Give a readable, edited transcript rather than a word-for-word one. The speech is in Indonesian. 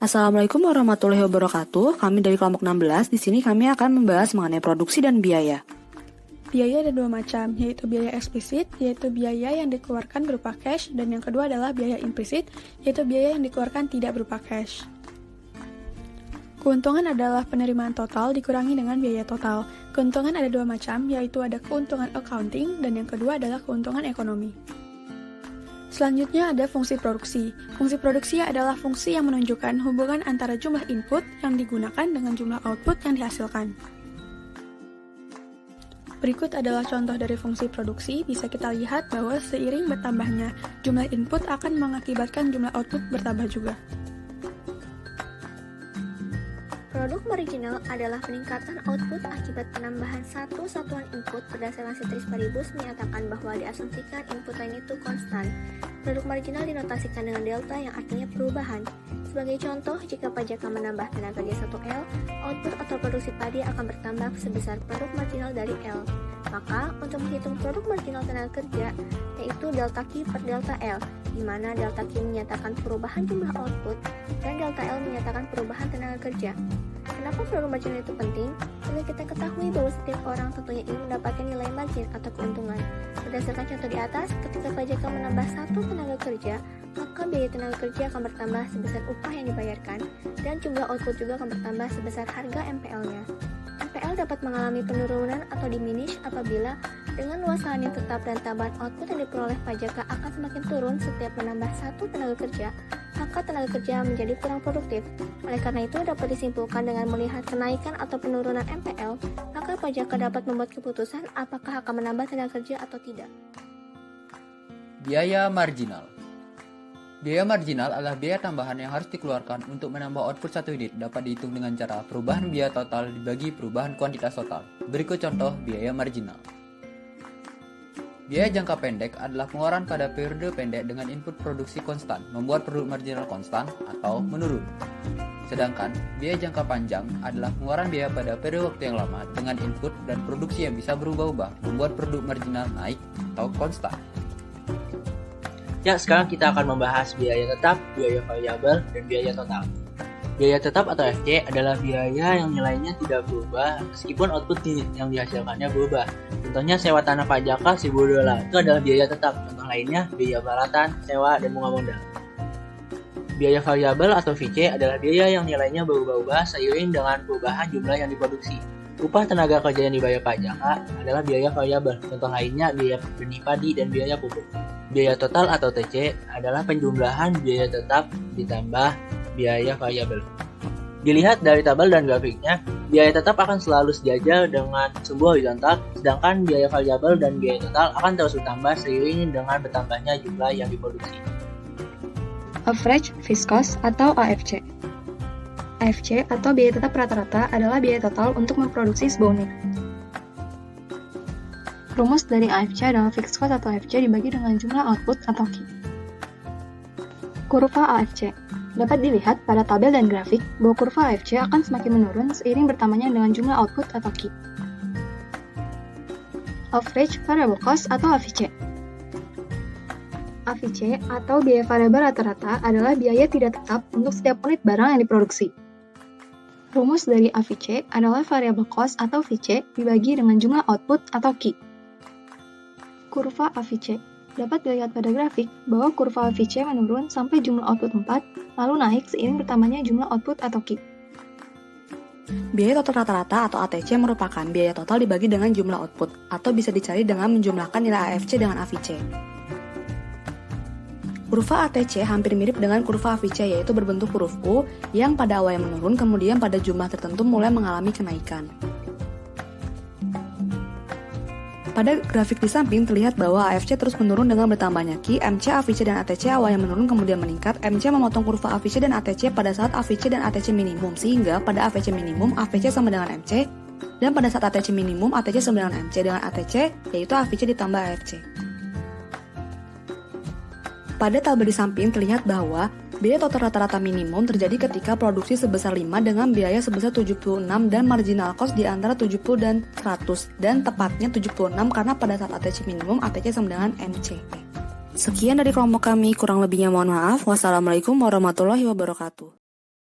Assalamualaikum warahmatullahi wabarakatuh. Kami dari kelompok 16. Di sini kami akan membahas mengenai produksi dan biaya. Biaya ada dua macam, yaitu biaya eksplisit, yaitu biaya yang dikeluarkan berupa cash, dan yang kedua adalah biaya implisit, yaitu biaya yang dikeluarkan tidak berupa cash. Keuntungan adalah penerimaan total dikurangi dengan biaya total. Keuntungan ada dua macam, yaitu ada keuntungan accounting, dan yang kedua adalah keuntungan ekonomi. Selanjutnya ada fungsi produksi. Fungsi produksi adalah fungsi yang menunjukkan hubungan antara jumlah input yang digunakan dengan jumlah output yang dihasilkan. Berikut adalah contoh dari fungsi produksi. Bisa kita lihat bahwa seiring bertambahnya jumlah input akan mengakibatkan jumlah output bertambah juga. Produk marginal adalah peningkatan output akibat penambahan satu satuan input. Berdasarkan Ceteris Paribus menyatakan bahwa diasumsikan input lain itu konstan. Produk marginal dinotasikan dengan delta yang artinya perubahan. Sebagai contoh, jika pajakan menambah tenaga kerja 1L, output atau produksi padi akan bertambah sebesar produk marginal dari L. Maka, untuk menghitung produk marginal tenaga kerja, yaitu delta Q per delta L, di mana delta Q menyatakan perubahan jumlah output dan delta L menyatakan perubahan tenaga kerja. Kenapa produk marginal itu penting? Karena kita ketahui bahwa setiap orang tentunya ingin mendapatkan nilai margin atau keuntungan. Berdasarkan contoh di atas, ketika pajakan menambah satu tenaga kerja, maka biaya tenaga kerja akan bertambah sebesar upah yang dibayarkan, dan jumlah output juga akan bertambah sebesar harga MPL-nya. MPL dapat mengalami penurunan atau diminish apabila dengan luas lahan yang tetap dan tambahan output yang diperoleh pajaka akan semakin turun setiap menambah satu tenaga kerja, maka tenaga kerja menjadi kurang produktif. Oleh karena itu, dapat disimpulkan dengan melihat kenaikan atau penurunan MPL, maka pajaka dapat membuat keputusan apakah akan menambah tenaga kerja atau tidak. Biaya marginal. Biaya marginal adalah biaya tambahan yang harus dikeluarkan untuk menambah output satu unit. Dapat dihitung dengan cara perubahan biaya total dibagi perubahan kuantitas total. Berikut contoh biaya marginal. Biaya jangka pendek adalah pengeluaran pada periode pendek dengan input produksi konstan, membuat produk marginal konstan atau menurun. Sedangkan biaya jangka panjang adalah pengeluaran biaya pada periode waktu yang lama dengan input dan produksi yang bisa berubah-ubah, membuat produk marginal naik atau konstan. Ya, sekarang kita akan membahas biaya tetap, biaya variabel, dan biaya total. Biaya tetap atau FC adalah biaya yang nilainya tidak berubah meskipun output yang dihasilkannya berubah. Contohnya sewa tanah pajaka $1.000 itu adalah biaya tetap. Contoh lainnya biaya peralatan, sewa, dan bunga modal. Biaya variabel atau VC adalah biaya yang nilainya berubah-ubah seiring dengan perubahan jumlah yang diproduksi. Upah tenaga kerja yang dibayar pajaka adalah biaya variabel. Contoh lainnya biaya benih padi dan biaya pupuk. Biaya total atau TC adalah penjumlahan biaya tetap ditambah biaya variabel. Dilihat dari tabel dan grafiknya, biaya tetap akan selalu sejajar dengan sumbu horizontal, sedangkan biaya variabel dan biaya total akan terus bertambah seiring dengan bertambahnya jumlah yang diproduksi. Average Fixed Cost atau AFC. AFC atau biaya tetap rata-rata adalah biaya total untuk memproduksi sebuah unit. Rumus dari AFC adalah fixed cost atau AFC dibagi dengan jumlah output atau Q. Kurva AFC. Dapat dilihat pada tabel dan grafik bahwa kurva AFC akan semakin menurun seiring bertambahnya dengan jumlah output atau Q. Average Variable Cost atau AVC. AVC atau biaya variabel rata-rata adalah biaya tidak tetap untuk setiap unit barang yang diproduksi. Rumus dari AVC adalah variable cost atau VC dibagi dengan jumlah output atau Q. Kurva AVC. Dapat dilihat pada grafik bahwa kurva AVC menurun sampai jumlah output 4, lalu naik seiring bertambahnya jumlah output atau Q. Biaya total rata-rata atau ATC merupakan biaya total dibagi dengan jumlah output, atau bisa dicari dengan menjumlahkan nilai AFC dengan AVC. Kurva ATC hampir mirip dengan kurva AVC, yaitu berbentuk huruf U yang pada awalnya menurun, kemudian pada jumlah tertentu mulai mengalami kenaikan. Pada grafik di samping terlihat bahwa AFC terus menurun dengan bertambahnya Q, MC, AVC, dan ATC awalnya menurun kemudian meningkat. MC memotong kurva AVC dan ATC pada saat AVC dan ATC minimum, sehingga pada AVC minimum, AVC sama dengan MC, dan pada saat ATC minimum, ATC sama dengan MC dengan ATC, yaitu AVC ditambah AFC. Pada tabel di samping terlihat bahwa biaya total rata-rata minimum terjadi ketika produksi sebesar 5 dengan biaya sebesar 76 dan marginal cost di antara 70 dan 100, dan tepatnya 76 karena pada saat ATC minimum ATC sama dengan MC. Sekian dari kelompok kami, kurang lebihnya mohon maaf. Wassalamualaikum warahmatullahi wabarakatuh.